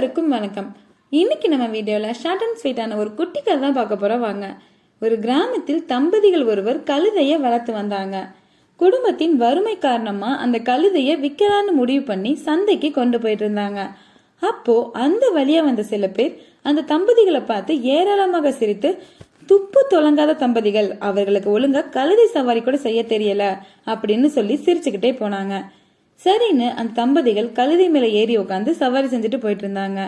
அனைவருக்கும் வணக்கம். இன்னைக்கு நம்ம வீடியோல ஷார்ட் அண்ட் ஸ்வீட்டான ஒரு குட்டி கதை தான் பார்க்க போறோம். வாங்க. ஒரு கிராமத்தில் தம்பதிகள் ஒருவர் கழுதைய வளர்த்து வந்தாங்க. குடும்பத்தின் வறுமை காரணமா அந்த கழுதைய விற்கலான்னு முடிவு பண்ணி சந்தைக்கு கொண்டு போயிட்டு இருந்தாங்க. அப்போ அந்த வழியா வந்த சில பேர் அந்த தம்பதிகளை பார்த்து ஏராளமாக சிரித்து, துப்பு தொலங்காத தம்பதிகள், அவர்களுக்கு ஒழுங்கா கழுதை சவாரி கூட செய்ய தெரியல அப்படின்னு சொல்லி சிரிச்சுக்கிட்டே போனாங்க. சரின்னு அந்த தம்பதிகள் கழுதை மேல ஏறி உட்காந்து சவாரி செஞ்சுட்டு போயிட்டு இருந்தாங்க.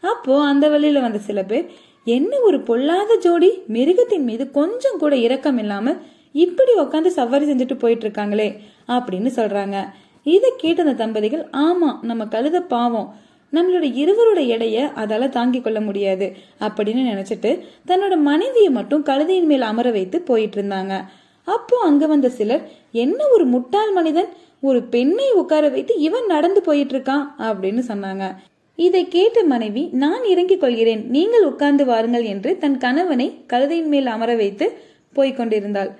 அப்போ அந்த வழியில வந்த சில பேர், என்ன ஒரு பொல்லாத ஜோடி, மிருகத்தின் மீது கொஞ்சம் கூட இரக்கம் இல்லாம இப்படி உட்காந்து சவாரி செஞ்சுட்டு போயிட்டு இருக்காங்களே அப்படின்னு சொல்றாங்க. இதை கேட்ட அந்த தம்பதிகள், ஆமா, நம்ம கழுத பாவம், நம்மளோட இருவரோட எடைய அதால தாங்கி கொள்ள முடியாது அப்படின்னு நினைச்சிட்டு தன்னோட மனைவியை மட்டும் கழுதையின் மேல் அமர வைத்து போயிட்டு இருந்தாங்க. அப்போ அங்க வந்த சிலர், என்ன ஒரு முட்டாள் மனிதன், ஒரு பெண்ணை உட்கார வைத்து இவன் நடந்து போயிட்டு இருக்கான் அப்படின்னு சொன்னாங்க. இதை கேட்ட மனைவி, நான் இறங்கிக் கொள்கிறேன், நீங்கள் உட்கார்ந்து வாருங்கள் என்று தன் கணவனை கழுதையின் மேல் அமர வைத்து போய்கொண்டிருந்தாள்.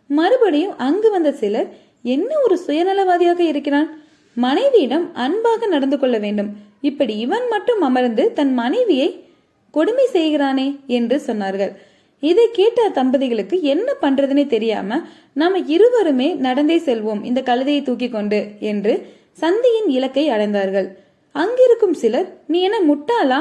மறுபடியும் அங்கு வந்த சிலர், என்ன ஒரு சுயநலவாதியாக இருக்கிறான், மனைவியிடம் அன்பாக நடந்து கொள்ள வேண்டும், இப்படி இவன் மட்டும் அமர்ந்து தன் மனைவியை கொடுமை செய்கிறானே என்று சொன்னார்கள். இதை கேட்ட தம்பதிகளுக்கு என்ன பண்றதுன்னே தெரியாம, நாம இருவருமே நடந்தே செல்வோம் இந்த கழுதையை தூக்கி கொண்டு என்று சந்தையின் இலக்கை அடைந்தார்கள். அங்கிருக்கும் சிலர், நீ என்ன முட்டாளா,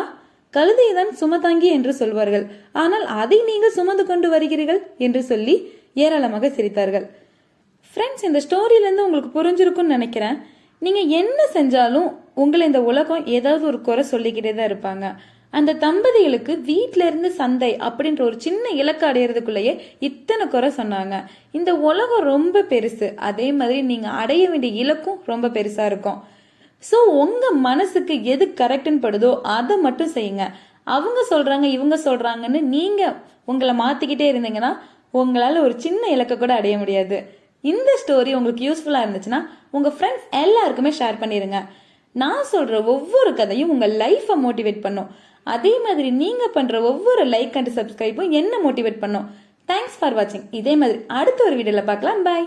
கழுதையை தான் சுமதாங்கி என்று சொல்வார்கள், ஆனால் அதை நீங்கள் சுமந்து கொண்டு வருகிறீர்கள் என்று சொல்லி ஏராளமாக சிரித்தார்கள். ஃப்ரெண்ட்ஸ், இந்த ஸ்டோரியிலேருந்து உங்களுக்கு புரிஞ்சிருக்கும்னு நினைக்கிறேன். நீங்க என்ன செஞ்சாலும் உங்களை இந்த உலகம் ஏதாவது ஒரு குறை சொல்லிக்கிட்டே தான் இருப்பாங்க. அந்த தம்பதிகளுக்கு வீட்டில இருந்து சந்தை அப்படின்ற ஒரு சின்ன இலக்கு அடையிறதுக்குள்ளேயே இத்தனை குறை சொன்னாங்க. இந்த உலகம் ரொம்ப பெருசு, அதே மாதிரி நீங்க அடைய வேண்டிய இலக்கும் ரொம்ப பெருசா இருக்கும். ஸோ உங்க மனசுக்கு எது கரெக்டுன்னு படுதோ அதை மட்டும் செய்யுங்க. அவங்க சொல்றாங்க இவங்க சொல்றாங்கன்னு நீங்க உங்களை மாத்திக்கிட்டே இருந்தீங்கன்னா உங்களால ஒரு சின்ன இலக்கை கூட அடைய முடியாது. இந்த ஸ்டோரி உங்களுக்கு யூஸ்ஃபுல்லா இருந்துச்சுன்னா உங்க ஃப்ரெண்ட்ஸ் எல்லாருக்குமே ஷேர் பண்ணிருங்க. நான் சொல்ற ஒவ்வொரு கதையும் உங்க லைஃபை மோட்டிவேட் பண்ணும். அதே மாதிரி நீங்க பண்ற ஒவ்வொரு லைக் அண்ட் சப்ஸ்கிரைபும் என்ன மோட்டிவேட் பண்ணும். தேங்க்ஸ் ஃபார் வாட்சிங். இதே மாதிரி அடுத்த ஒரு வீடியோல பார்க்கலாம். பாய்.